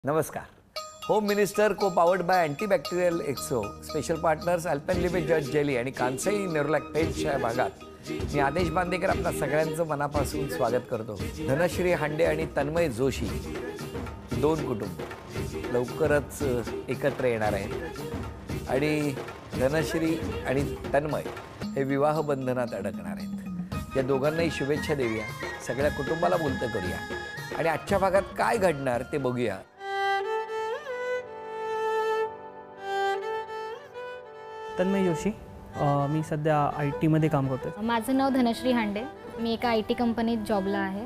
नमस्कार. Home minister को powered by antibacterial एक्सो, स्पेशल पार्टनर्स अल्पेनलिबे जज जेली आणि कांसई नेरोलॅक्टेजच्या भागात मी आदेश बांदेकर आपल्या सगळ्यांचं मनापासून स्वागत करतो. धनश्री हांडे आणि तन्मय जोशी दोन कुटुंब लवकरच एकत्र येणार आहेत आणि धनश्री आणि तन्मय हे विवाह बंधनात अडकणार आहेत. या दोघांनाही शुभेच्छा देऊया, सगळ्या कुटुंबाला बोलतं करूया आणि आजच्या भागात काय घडणार ते बघूया. तन्मय जोशी, मी सध्या IT मध्ये काम करतो. माझं नाव धनश्री हांडे, मी एका IT कंपनीत जॉबला आहे.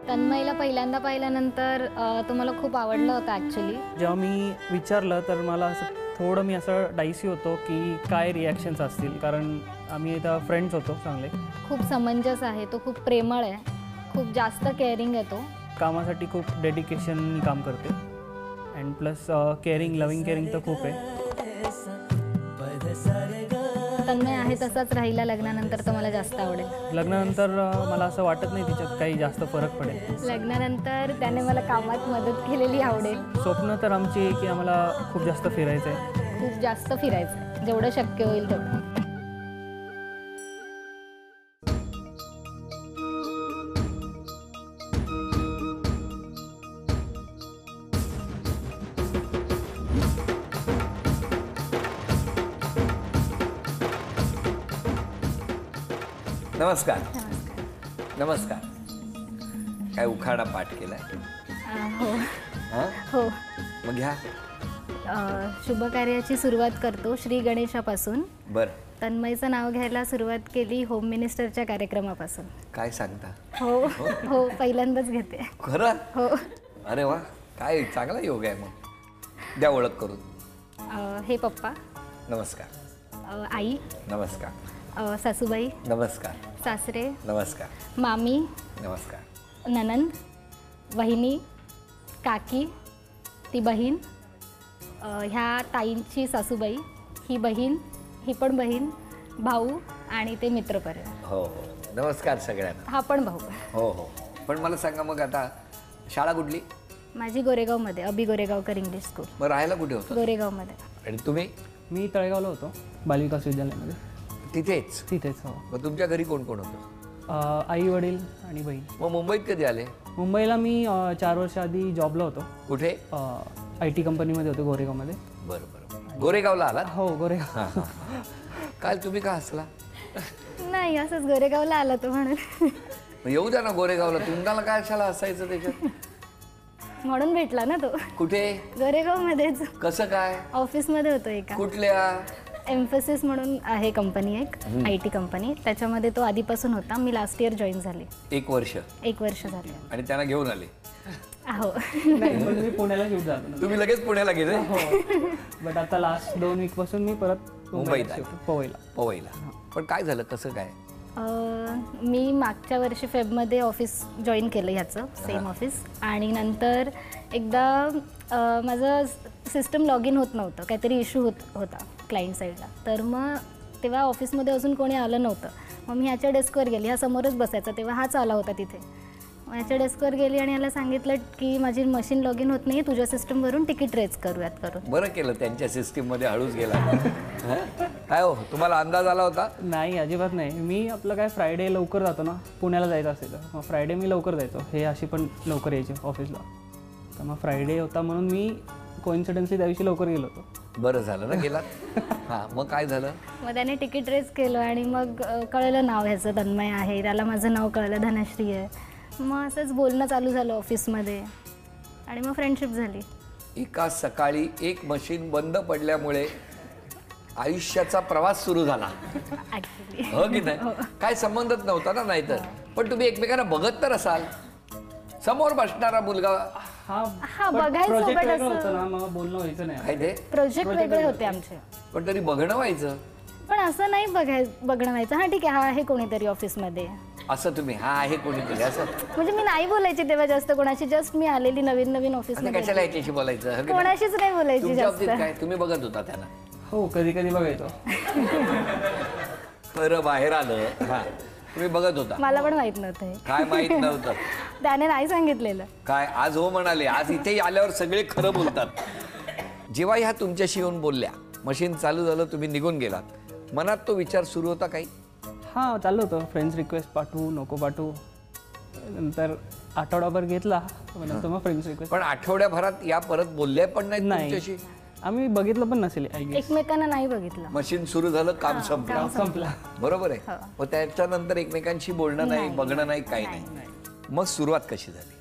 तन्मयला पहिल्यांदा पाहिल्यानंतर तो मला खूप आवडलं होतं ॲक्च्युली. जेव्हा मी विचारलं तर मला असं मी असं डायसी होतो की काय रिॲक्शन्स असतील, कारण आम्ही इथं फ्रेंड्स होतो चांगले. खूप समंजस आहे तो, खूप प्रेमळ आहे, खूप जास्त केअरिंग आहे तो. कामासाठी खूप डेडिकेशननी काम करते अँड प्लस लव्हिंग केअरिंग तर खूप आहे. तन्मय आहे तसाच राहिला लग्नानंतर तर मला जास्त आवडेल. लग्नानंतर मला असं वाटत नाही तिच्यात काही जास्त फरक पडेल. लग्नानंतर त्याने मला कामात मदत केलेली आवडेल. स्वप्न तर आमची आहे की आम्हाला खूप जास्त फिरायचं आहे. खूप जास्त फिरायचं आहे, जेवढं शक्य होईल तेवढं. नमस्कार. नमस्कार. काय उखाणा पाठ केलाय? हो हां हो. मग घ्या. शुभ कार्याची सुरुवात करतो श्री गणेशापासून. बरं, तन्मयचं नाव घ्यायला सुरुवात केली होम मिनिस्टरच्या कार्यक्रमापासून. काय सांगता? हो हो, पहिल्यांदाच घेते. खरं? हो. अरे वा, काय चांगला योग आहे. मग द्या ओळख करून. हे पप्पा. नमस्कार. आई. नमस्कार. सासूबाई. नमस्कार. सासरे. नमस्कार. मामी. नमस्कार. ननंद. वहिनी. काकी. ती बहीण. ह्या ताईंची सासूबाई. ही बहीण. ही पण बहीण. भाऊ आणि ते मित्रपरिवार. हो हो, नमस्कार सगळ्यांना. हा पण भाऊ. हो हो. पण मला सांगा, मग आता शाळा कुठली? माझी गोरेगावमध्ये, अबी गोरेगावकर इंग्लिश स्कूल. मग राहायला कुठे होतं? गोरेगावमध्ये. आणि तुम्ही? मी तळेगावला होतो, बालविकास विद्यालयामध्ये. तिथेच? हो. मग तुमच्या घरी कोण कोण होतं? आई वडील आणि बहीण. मग मुंबईत कधी आले? मुंबईला मी 4 वर्ष आधी जॉबला होतो. कुठे? IT कंपनीमध्ये होतो गोरेगावमध्ये. बरं बरं. गोरेगावला आलात? हो, गोरेगाव. हां हां. काल तुम्ही का हसला? नाही, असंच गोरेगावला आला तो म्हणून. मग येऊ द्या ना गोरेगावला, तुम्हाला काय कशाला हसायचं त्याच्यात? म्हणून भेटला ना तो. कुठे? गोरेगावमध्येच. कसं काय? ऑफिसमध्ये होतो एका. कुठल्या? एम्फसिस म्हणून आहे कंपनी, एक IT कंपनी. त्याच्यामध्ये तो आधीपासून होता. मी लास्ट इयर जॉईन झाले. 1 वर्ष? 1 वर्ष झाले. आणि त्यांना घेऊन आले? हो. मी पुण्याला घेऊन जातो. तुम्ही लगेच पुण्याला गेले? हो. बट आता लास्ट 2 वीकपासून मी परत मुंबईत आहे. पवईला. पण काय झालं, कसं काय? मी मागच्या वर्षी फेबमध्ये ऑफिस जॉईन केलं ह्याचं, सेम ऑफिस. आणि नंतर एकदा माझं सिस्टम लॉग इन होत नव्हतं, काहीतरी इश्यू होता क्लायंट साईडला. तर मग तेव्हा ऑफिसमध्ये अजून कोणी आलं नव्हतं. मग मी ह्याच्या डेस्कवर गेली, हा समोरच बसायचा, तेव्हा हाच आला होता तिथे. ह्याच्या डेस्कवर गेली आणि ह्याला सांगितलं की माझी मशीन लॉग इन होत नाही, तुझ्या सिस्टमवरून तिकीट रेज करूयात करून. बरं केलं, त्यांच्या सिस्टीममध्ये हळूच गेला. काय हो, तुम्हाला अंदाज आला होता? नाही, अजिबात नाही. मी आपलं काय फ्रायडे लवकर जातो ना, पुण्याला जायचं असेल तर मग फ्रायडे मी लवकर जायचो. हे अशी पण लवकर यायचे ऑफिसला. तर मग फ्रायडे होता म्हणून मी कोइन्सिडन्सली त्या दिवशी लवकर गेलो होतो. बरं झालं ना गेला. हां, मग काय झालं? मग त्याने तिकीट रेज केलं आणि मग कळलं नाव ह्याचं तन्मय आहे. त्याला माझं नाव कळलं, धनश्री आहे. मग असंच बोलणं चालू झालं ऑफिसमध्ये आणि मग फ्रेंडशिप झाली. एका सकाळी एक मशीन बंद पडल्यामुळे आयुष्याचा प्रवास सुरू झाला. ॲक्च्युली हो की नाही? काय संबंधच नव्हता ना. नाहीतर पण तुम्ही एकमेकांना बघत तर असाल. समोर बसणारा मुलगा. हा, बघायचं, पण असं ना, मग बोलणं व्हायचं नाही. काय ते? प्रोजेक्ट वेगळे होते आमचे. पण तरी बघणं व्हायचं. पण असं नाही बघणं व्हायचं. हा ठीक आहे, हा आहे कोणीतरी ऑफिसमध्ये असं. तुम्ही हा आहे कोणीतरी असं म्हणजे मी नाही बोलायची तेव्हा जास्त कोणाशी. जस्ट मी आलेली नवीन ऑफिसमध्ये, कशाला याच्याशी बोलायचं? कोणाशीच नाही बोलायची जास्त. काय तुम्ही बघत होता त्यांना? हो, कधी कधी बघायचो. खरं बाहेर आलं. हा, तुम्ही बघत होता? मला पण माहित नव्हतं. काय माहित नव्हतं? त्याने नाही सांगितलेलं. काय आज हो म्हणाले, आज इथे आल्यावर सगळे खरं बोलतात. जेव्हा ह्या तुमच्याशी येऊन बोलल्या, मशीन चालू झालं, तुम्ही निघून गेलात, मनात तो विचार सुरू होता काही? हां चालू होतं, फ्रेंड्स रिक्वेस्ट पाठवू नको पाठवू. नंतर आठवडाभर घेतला, नंतर मग फ्रेंड्स रिक्वेस्ट. पण आठवड्याभरात या परत बोलल्या पण नाहीत नाही तुमच्याशी? आम्ही बघितलं पण नसेल आय गेस. एकमेकांना नाही बघितलं. मशीन सुरू झालं, काम संपलं. संपला. बरोबर आहे. मग त्याच्यानंतर एकमेकांशी बोलणं नाही, बघणं नाही, काही नाही. मग सुरुवात कशी झाली?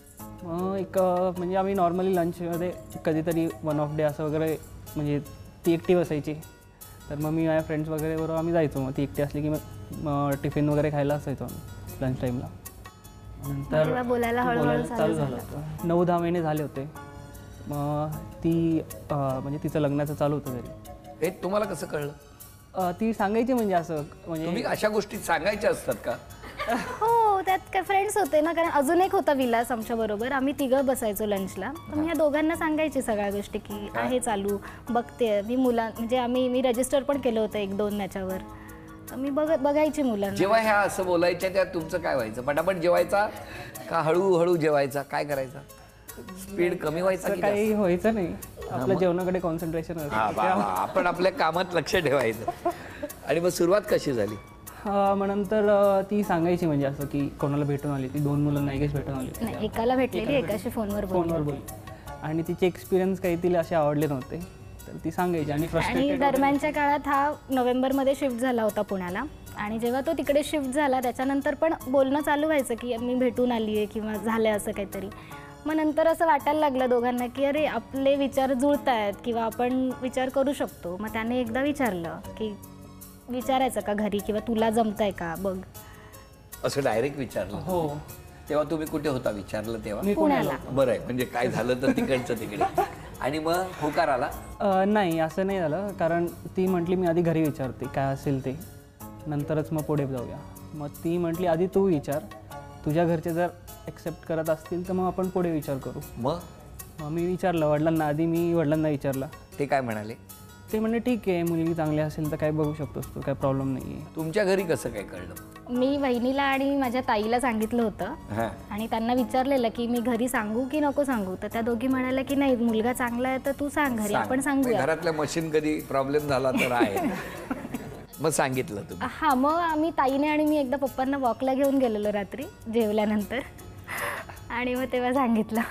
मग एक म्हणजे आम्ही नॉर्मली लंचमध्ये कधीतरी 1 ऑफ डे असं वगैरे, म्हणजे ती एकटी बसायची, तर मग मी माझ्या फ्रेंड्स वगैरे बरोबर आम्ही जायचो. मग ती एकटी असली की मग टिफिन वगैरे खायला असायचो आम्ही लंच टाईमला. नंतर तेव्हा बोलायला हळूहळू चालू झालं होतं. 9-10 महिने झाले होते. मग ती म्हणजे तिचं लग्नाचं चालू होतं घरी. हे तुम्हाला कसं कळलं? ती सांगायची म्हणजे असं, म्हणजे तुम्ही अशा गोष्टी सांगायच्या असतात का? हो, त्यात काय फ्रेंड्स होते ना, कारण अजून एक होता विलास आमच्या बरोबर. आम्ही तिघं बसायचो लंचला. तर मी या दोघांना सांगायची सगळ्या गोष्टी की आहे चालू, बघते मी म्हणजे मी रजिस्टर पण केलं होतं 1-2 याच्यावर. तर मी बघायची मुलांना. जेव्हा ह्या असं बोलायच्या त्या तुमचं काय व्हायचं? पटापट जेवायचा का हळूहळू जेवायचा? काय करायचा? स्पीड कमी व्हायचा की काही व्हायचं नाही, आपल्या जेवणाकडे कॉन्सन्ट्रेशन आपण आपल्या कामात लक्ष ठेवायचं. आणि मग सुरुवात कशी झाली? मग नंतर ती सांगायची म्हणजे असं की कोणाला भेटून आली, ती 2 मुलांना एकच भेटून आली. नाही, एकाला भेटलेली, एकाशी फोनवर बोलली. आणि तिचे एक्सपिरियन्स काही तिला असे आवडले नव्हते, तर ती सांगायची. आणि दरम्यानच्या काळात हा नोव्हेंबरमध्ये शिफ्ट झाला होता पुण्याला. आणि जेव्हा तो तिकडे शिफ्ट झाला त्याच्यानंतर पण बोलणं चालू व्हायचं की मी भेटून आली आहे किंवा झालं असं काहीतरी. मग नंतर असं वाटायला लागलं दोघांना की अरे आपले विचार जुळत आहेत किंवा आपण विचार करू शकतो. मग त्याने एकदा विचारलं की विचारायचं का घरी किंवा तुला जमतंय का बघ, असं डायरेक्ट विचारलं? हो. तेव्हा तुम्ही कुठे होता विचारलं तेव्हा? मी पुण्याला. बरं आहे, म्हणजे काय झालं तर तिकडचं तिकडे. आणि मग होकार आला? नाही असं नाही झालं, कारण ती म्हटली मी आधी घरी विचारते काय असेल ते, नंतरच मग पुढे जाऊया. मग ती म्हटली आधी तू विचार, तुझ्या घरचे जर ॲक्सेप्ट करत असतील तर मग आपण पुढे विचार करू. मग मी विचारलं वडिलांना, आधी मी वडिलांना विचारलं. ते काय म्हणाले? ते म्हणले ठीक आहे, मुलगी चांगली असेल तर काय बघू शकतोस तू, काय प्रॉब्लेम नाही आहे. तुमच्या घरी कसं काय कळलं? मी वहिनीला आणि माझ्या ताईला सांगितलं होतं आणि त्यांना विचारलेलं की मी घरी सांगू की नको सांगू. तर त्या दोघी म्हणाल्या की नाही, मुलगा चांगला आहे तर तू सांग घरी, आपण सांगूया. घरातल्या मशीन कधी प्रॉब्लेम झाला तर आहे. मग सांगितलं तुम्ही? हा, मग आम्ही ताईने आणि मी एकदा पप्पांना वॉकला घेऊन गेलेलो रात्री जेवल्यानंतर, आणि मग तेव्हा सांगितलं.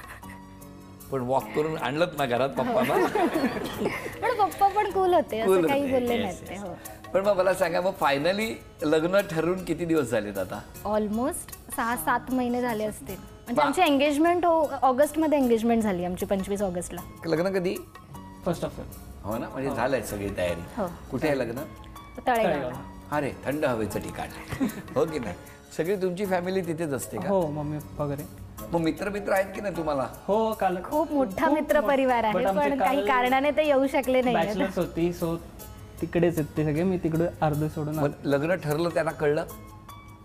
पण वॉक करून आणलं ना घरात पप्पाला? पण पप्पा पण कूल होते, असं काही बोलले नाहीत ते. हो. पण मग मला सांगा, मग फायनली लग्न ठरून किती दिवस झालेत आता? ऑलमोस्ट 6-7 महिने झाले असतील. म्हणजे आमची एंगेजमेंट ऑगस्टमध्ये एंगेजमेंट झाली आमची, 25 ऑगस्टला. लग्न कधी? 1 ऑफ. हो ना, म्हणजे झालंय सगळी तयारी. हो. कुठे आहे लग्न? तळेगावला. अरे थंड हवेचं ठिकाण. हो की नाही? सगळी तुमची फॅमिली तिथेच असते का? हो, मम्मी पप्पा वगैरे. मग मित्र आहेत की नाही तुम्हाला? हो, काल खूप मोठा मित्र परिवार आहे, पण काही कारणाने ते येऊ शकले नाही. बॅचलर्स होती, सो तिकडेच आहेत ते सगळे, मी तिकडे अर्धे सोडून. मग लग्न ठरलं त्यांना कळलं?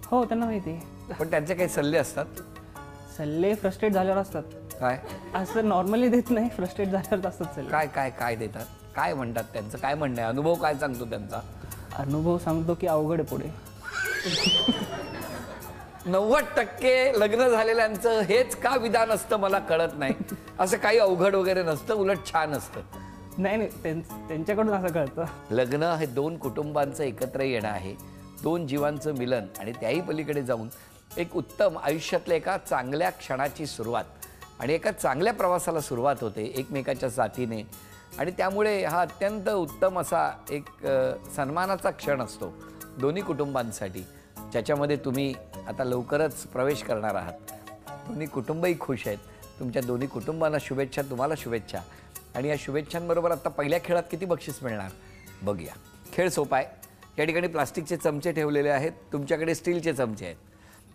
हो, त्यांना माहिती. पण त्यांचे काही सल्ले असतात? सल्ले फ्रस्ट्रेट झाल्यावर असतात. काय? असं नॉर्मली देत नाही, फ्रस्ट्रेट झाल्यावर असतात सल्ले. काय काय काय देतात? काय म्हणतात? त्यांचं काय म्हणणं आहे? अनुभव काय सांगतो त्यांचा? अनुभव सांगतो की अवघड आहे पुढे. 90% लग्न झालेल्यांचं हेच का विधान असतं मला कळत नाही. असं काही अवघड वगैरे नसतं, उलट छान असतं. नाही, त्यांच्याकडून असं कळतं. लग्न हे 2 कुटुंबांचं एकत्र येणं आहे, 2 जीवांचं मिलन, आणि त्याही पलीकडे जाऊन एक उत्तम आयुष्यातल्या एका चांगल्या क्षणाची सुरुवात आणि एका चांगल्या प्रवासाला सुरुवात होते एकमेकाच्या साथीने. आणि त्यामुळे हा अत्यंत उत्तम असा एक सन्मानाचा क्षण असतो दोन्ही कुटुंबांसाठी, ज्याच्यामध्ये तुम्ही आता लवकरच प्रवेश करणार आहात. दोन्ही कुटुंबही खुश आहेत. तुमच्या दोन्ही कुटुंबांना शुभेच्छा, तुम्हाला शुभेच्छा. आणि या शुभेच्छांबरोबर आता पहिल्या खेळात किती बक्षीस मिळणार बघूया. खेळ सोपा आहे. या ठिकाणी प्लास्टिकचे चमचे ठेवलेले आहेत, तुमच्याकडे स्टीलचे चमचे आहेत.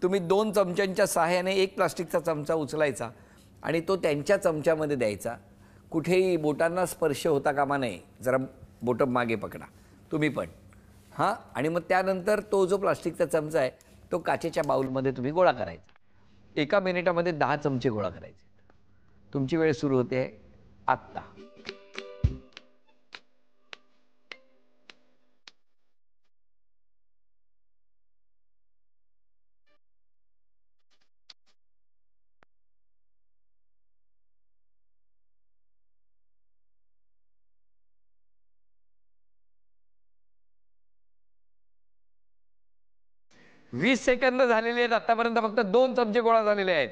तुम्ही 2 चमच्यांच्या सहाय्याने एक प्लास्टिकचा चमचा उचलायचा आणि तो त्यांच्या चमच्यामध्ये द्यायचा. कुठेही बोटांना स्पर्श होता कामा नये. जरा बोटं मागे पकडा तुम्ही पण. हां, आणि मग त्यानंतर तो जो प्लास्टिकचा चमचा आहे तो काचेच्या बाउलमध्ये तुम्ही गोळा करायचा. 1 मिनिटामध्ये 10 चमचे गोळा करायचे. तुमची वेळ सुरू होते आत्ता. 20 सेकंद झालेले आहेत. आतापर्यंत फक्त 2 चमचे गोळा झालेले आहेत.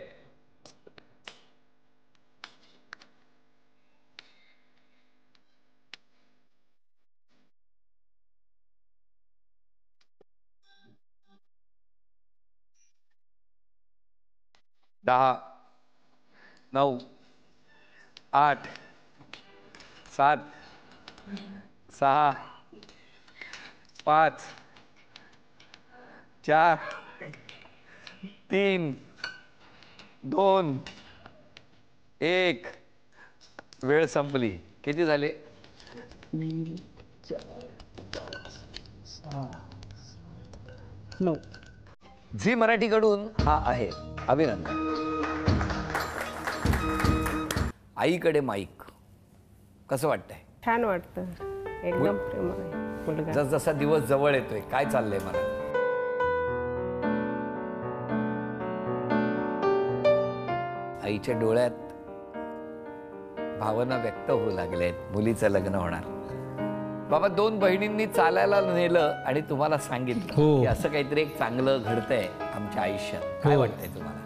दहा, 9, 8, 7, 6, 5, 4, 3, 2, 1. वेळ संपली. किती झाले? 9. झी मराठीकडून हा आहे अभिनंदन. आईकडे माईक कसं वाटतंय? छान वाटतं, एकदम प्रेमळ आहे मुलगा. जसजसा दिवस जवळ येतोय काय चाललंय मला? आईच्या डोळ्यात भावना व्यक्त होऊ लागल्या आहेत. मुलीचं लग्न होणार. बाबा 2 बहिणींनी चालायला नेलं आणि तुम्हाला सांगितलं की असं काहीतरी एक चांगलं घडतंय आमच्या आयुष्यात. काय वाटतंय तुम्हाला?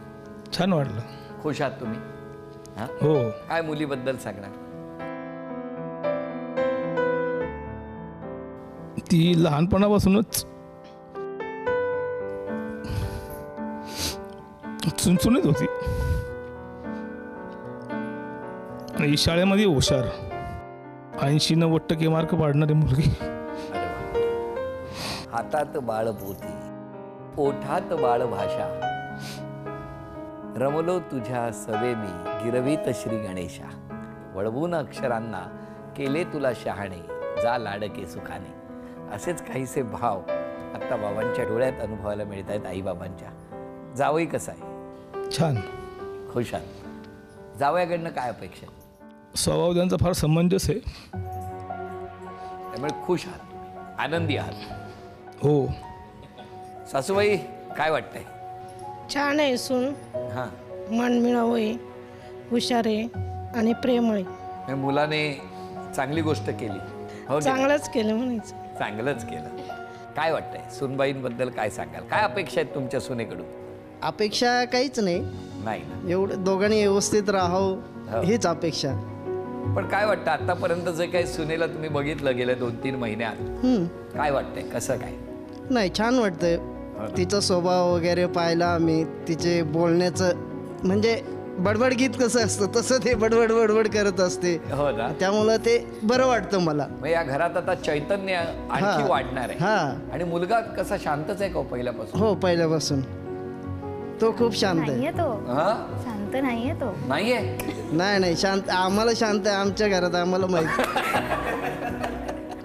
छान वाटलं. खुश आहात तुम्ही? हा? हो. काय मुलीबद्दल सांगणार? ती लहानपणापासूनच चुणचुणीत होती आणि शाळेमध्ये हुशार. 80-90% मार्क पाडणारी मुलगी. अरे वा. हातात बाळ पोथी, ओठात बाळ भाषा, रमलो तुझ्या सवे मी गिरवीत श्री गणेशा. वळवून अक्षरांना केले तुला शहाणे, जा लाडके सुखाने. असेच काहीसे भाव आता बाबांच्या डोळ्यात अनुभवायला मिळत आहेत आईबाबांच्या. जावई कसा आहे? छान. खुश आहात? जावयाकडनं काय अपेक्षा आहे? स्वभाव त्यांचा फार समंजस आहे. त्यामुळे खुश आहात, आनंदी आहात. हो. सासूबाई काय वाटतंय? छान आहे सून, हां, मनमिळावू आहे, हुशार आहे आणि प्रेमळ आहे. म्हणजे मुलाने चांगली गोष्ट केली. हो की? चांगलंच केलं म्हणायचं. चांगलंच केलं. काय वाटतंय सुनबाईंबद्दल काय सांगाल? काय अपेक्षा आहेत तुमच्या सुनेकडून? अपेक्षा काहीच नाही, नाही ना. एवढं दोघांनी व्यवस्थित हो. राहावं हीच अपेक्षा. पण काय वाटतं आतापर्यंत जे काही सुनेला तुम्ही बघितलं गेल्या 2-3 महिन्यात, काय वाटतंय? कसं काय? नाही, छान वाटतंय. तिचा स्वभाव वगैरे पाहिला आम्ही. तिचे बोलण्याचं म्हणजे बडबड गीत कसं असतं तसं ते बडबड बडबड करत असते. हो ना. त्यामुळं ते बरं वाटतं मला. मग या घरात आता चैतन्य आणखी हां. वाढणार आहे. हां. आणि मुलगा कसा शांतच आहे का हो पहिल्यापासून? हो, पहिल्यापासून तो खूप शांत आहे. नाहीये तो, हा? शांत नाहीये तो. नाहीये? नाही नाही, शांत. आम्हाला शांत आहे आमच्या घरात, आम्हाला माहिती.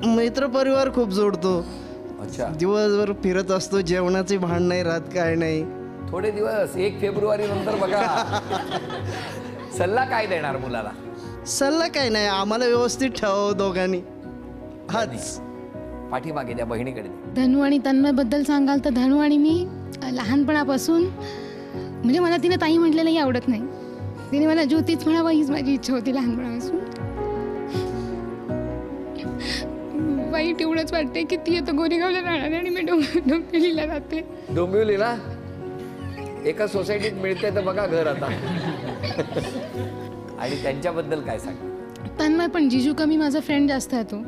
मित्र परिवार खूप जोडतो. अच्छा. दिवसभर फिरत असतो, जेवणाची भांड नाही राहत, काय नाही. थोडे दिवस 1 फेब्रुवारी नंतर बघा. सल्ला काय देणार मुलाला? सल्ला काय नाही, आम्हाला व्यवस्थित ठेव दोघांनी. हाच. पाठीमागे त्या बहिणीकडे. धनू आणि तन्मयबद्दल सांगाल तर धनू आणि मी लहानपणापासून म्हणजे मला तिने ताई म्हटलेलंही आवडत नाही. तिने मला ज्योतीच म्हणावं हीच माझी इच्छा होती लहानपणापासून. वाईट एवढंच वाटते की ती आता गोरेगावला राहणार आणि मी डोंबिवलीला राहते. डोंबिवलीला एका सोसायटीत मिळते तर बघा घर आता. आणि त्यांच्याबद्दल काय सांग? तन्मय पण जिजू कमी माझा फ्रेंड जास्त आहे तो.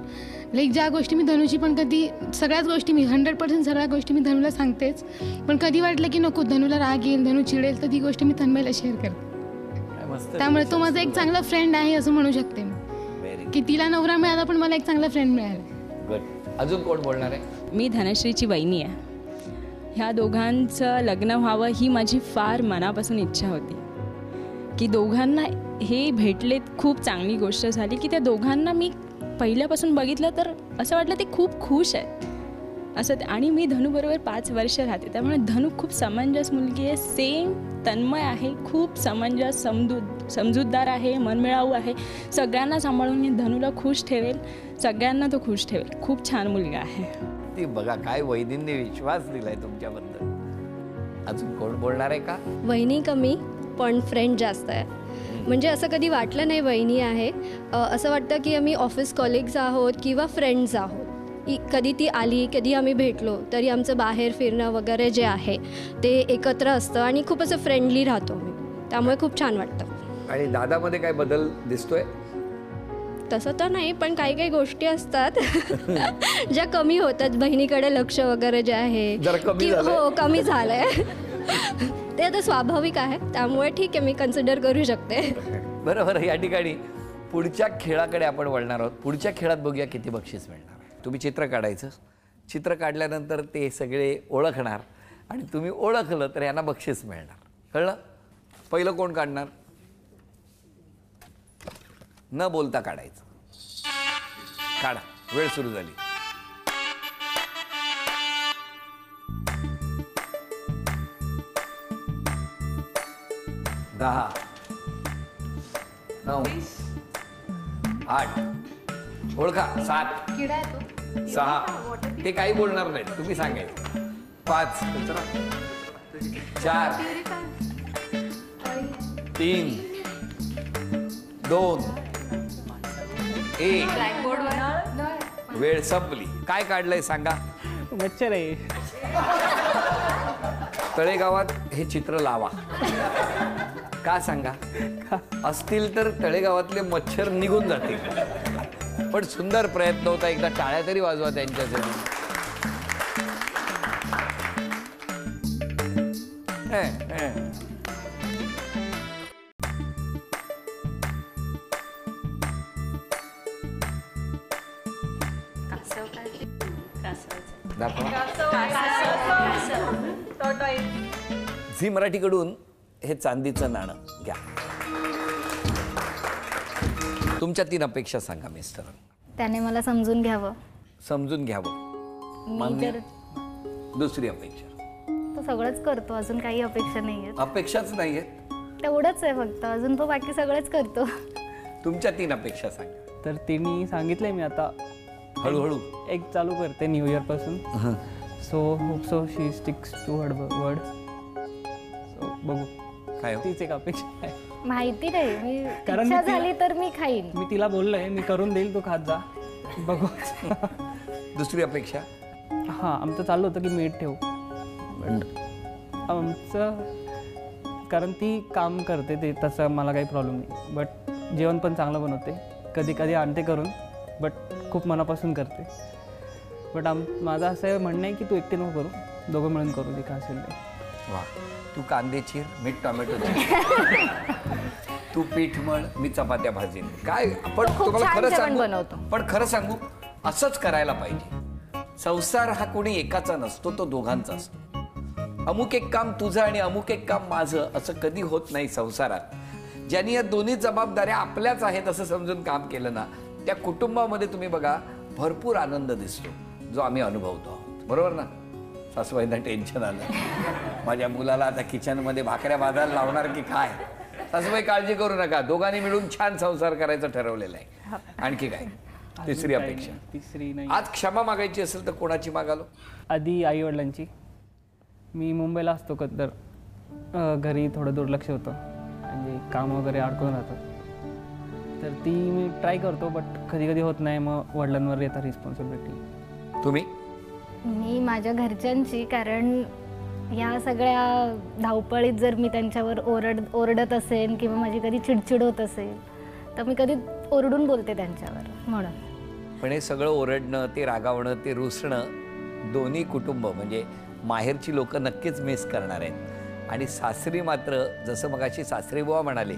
लाईक ज्या गोष्टी मी धनुची पण कधी सगळ्याच गोष्टी मी 100% सगळ्या गोष्टी मी धनूला सांगतेच. पण कधी वाटलं की नको धनूला राग येईल, धनू चिडेल, तर ती गोष्ट मी तन्मयला शेअर करते. मस्त. त्यामुळे तो माझा एक चांगला फ्रेंड आहे असं म्हणू शकते मी. व्हेरी की तिला नवरा मिळाला पण मला एक चांगला फ्रेंड मिळाला. गुड. अजून कोण बोलणार आहे? मी धनश्रीची वहिनी आहे. ह्या दोघांचं लग्न व्हावं ही माझी फार मनापासून इच्छा होती. की दोघांना हे भेटलेत, खूप चांगली गोष्ट झाली की त्या दोघांना मी पहिल्यापासून बघितलं तर असं वाटलं ते खूप खुश आहेत असं. आणि मी धनूबरोबर 5 वर्ष राहते, त्यामुळे धनू खूप समंजस मुलगी आहे. सेम तन्मय आहे, खूप समंजस, समजूतदार आहे, मनमिळावू आहे. सगळ्यांना सांभाळून धनूला खुश ठेवेल, सगळ्यांना तो खुश ठेवेल. खूप छान मुलगा आहे. ती बघा काय वैदिनने विश्वास दिलाय तुमच्याबद्दल. अजून कोण बोलणार आहे का? वहिनी कमी पण फ्रेंड जास्त आहे. म्हणजे असं कधी वाटलं नाही वहिनी आहे. असं वाटतं की आम्ही ऑफिस कॉलिग्स आहोत किंवा फ्रेंड्स आहोत. कधी ती आली, कधी आम्ही भेटलो तरी आमचं बाहेर फिरणं वगैरे जे आहे ते एकत्र असतं आणि खूप असं फ्रेंडली राहतो आम्ही, त्यामुळे खूप छान वाटतं. आणि दादामध्ये काय बदल दिसतोय? तसं तर नाही, पण काही काही गोष्टी असतात ज्या कमी होतात. बहिणीकडे लक्ष वगैरे जे आहे जरा कमी झालंय. हो कमी झालंय ते आता स्वाभाविक आहे, त्यामुळे ठीक आहे, मी कन्सिडर करू शकते. बरोबर. या ठिकाणी पुढच्या खेळाकडे आपण वळणार आहोत. पुढच्या खेळात बघूया किती बक्षीस मिळणार. तुम्ही चित्र काढायचं, चित्र काढल्यानंतर ते सगळे ओळखणार आणि तुम्ही ओळखलं तर यांना बक्षीस मिळणार. कळलं? पहिलं कोण काढणार? न बोलता काढायचं. काढा, वेळ सुरू झाली. दहा, 9, 8, ओळखा. 7, 6, ते काही बोलणार नाही, तुम्ही सांगायचं. 5, 4, 3, 2, 1. वेळ संपली. काय काढलंय सांगा? मच्छर आहे. तळेगावात हे चित्र लावा. का सांगा? असतील तर तळेगावातले मच्छर निघून जातील. पण सुंदर प्रयत्न होता. एकदा टाळ्या तरी वाजवा त्यांच्यासाठी. झी मराठीकडून हे चांदीचं नाणं घ्या. तुमच्या 3 अपेक्षा सांगा मिस्टर. त्याने मला समजून घ्यावं. समजून घ्यावं. मी तर दुसरी अपेक्षा? तो सगळंच करतो, अजून काही अपेक्षा नाही आहेत. अपेक्षाच नाही आहेत? तेवढंच आहे फक्त, अजून तो बाकी सगळंच करतो. तुमच्या 3 अपेक्षा सांगा. तर तिने सांगितलंय मी आता हळूहळू एक चालू करते न्यू इयर पासून. So hope so she sticks to her word. So बघू काय तीच एक अपेक्षा आहे. माहिती नाही, मी कारण इच्छा मी तिला- झाली तर मी खाईन. मी तिला बोललोय मी करून देईल, तू खात जा. बघू. दुसरी अपेक्षा? हां, आमचं चाललं होतं की मेड ठेवू. आमचं कारण ती काम करते ते तसं मला काही प्रॉब्लेम नाही. बट जेवण पण चांगलं बनवते. कधी कधी आणते करून, बट खूप मनापासून करते. बट माझं असं म्हणणं आहे की तू एकटी नको करू, दोघं मिळून करू दे का असेल ते. वा. तू कांदे चीर, मीठ टोमॅटो चीर. तू पीठ मळ, मी चपात्या भाजीन. काय आपण तुम्हाला खरं सांगू, पण खरं सांगू असंच करायला पाहिजे. संसार हा कोणी एकाचा नसतो, तो दोघांचा असतो. अमुक एक काम तुझं आणि अमुक एक काम माझं असं कधी होत नाही संसारात. ज्यांनी या दोन्ही जबाबदाऱ्या आपल्याच आहेत असं समजून काम केलं ना, त्या कुटुंबामध्ये तुम्ही बघा भरपूर आनंद दिसतो, जो आम्ही अनुभवतो आहोत. बरोबर ना? सासूबाईंना टेन्शन आलं, माझ्या मुलाला आता किचनमध्ये भाकऱ्या भाजायला लावणार की काय. सासूबाई काळजी करू नका, दोघांनी मिळून छान संसार करायचं ठरवलेलं आहे. आणखी काय? तिसरी अपेक्षा? तिसरी नाही. आज क्षमा मागायची असेल तर कोणाची मागालो? आधी आई वडिलांची. मी मुंबईला असतो तर घरी थोडं दुर्लक्ष होतं, म्हणजे काम वगैरे अडकून राहतं. तर ती मी ट्राय करतो, बट कधी कधी होत नाही. मग वडिलांवर येतात रिस्पॉन्सिबिलिटी. तुम्ही? मी माझ्या घरच्यांची, कारण या सगळ्या धावपळीत जर मी त्यांच्यावर ओरडत असेल किंवा माझी कधी चिडचिड होत असेल तर मी कधी ओरडून बोलते त्यांच्यावर, म्हणून. पण हे सगळं ओरडणं, ते रागावणं, ते रुसणं दोन्ही कुटुंब म्हणजे माहेरची लोक नक्कीच मिस करणार आहेत. आणि सासरी मात्र जसं मगाशी सासरीबुवा म्हणाले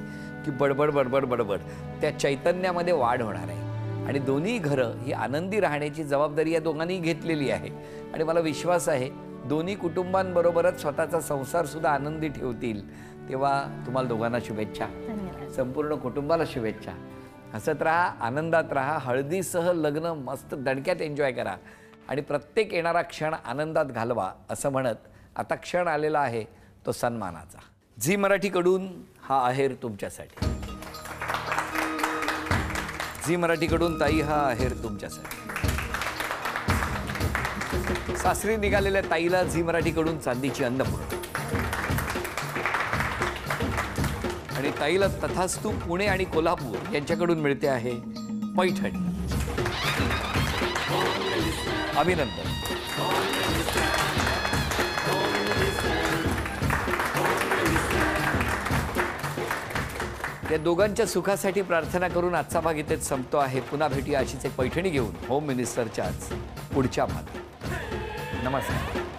की बडबड बडबड बडबड, त्या चैतन्यामध्ये वाढ होणार आहे. आणि दोन्ही घरं ही आनंदी राहण्याची जबाबदारी या दोघांनी घेतलेली आहे. आणि मला विश्वास आहे दोन्ही कुटुंबांबरोबरच स्वतःचा संसारसुद्धा आनंदी ठेवतील. तेव्हा तुम्हाला दोघांना शुभेच्छा, संपूर्ण कुटुंबाला शुभेच्छा. हसत राहा, आनंदात राहा, हळदीसह लग्न मस्त दणक्यात एन्जॉय करा आणि प्रत्येक येणारा क्षण आनंदात घालवा. असं म्हणत आता क्षण आलेला आहे तो सन्मानाचा. झी मराठीकडून हा आहेर तुमच्यासाठी. झी मराठीकडून ताई हा आहेर तुमच्यासाठी. सासरी निघालेल्या ताईला झी मराठीकडून चांदीची अन्नपूर्णा. आणि ताईला तथास्तू पुणे आणि कोल्हापूर यांच्याकडून मिळते आहे पैठणी. अभिनंदन. या दोघांच्या सुखासाठी प्रार्थना करून आजचा भाग इथेच संपतो आहे. पुन्हा भेटूया अशीच एक पैठणी घेऊन होम मिनिस्टरच्याच पुढच्या भागात. नमस्कार.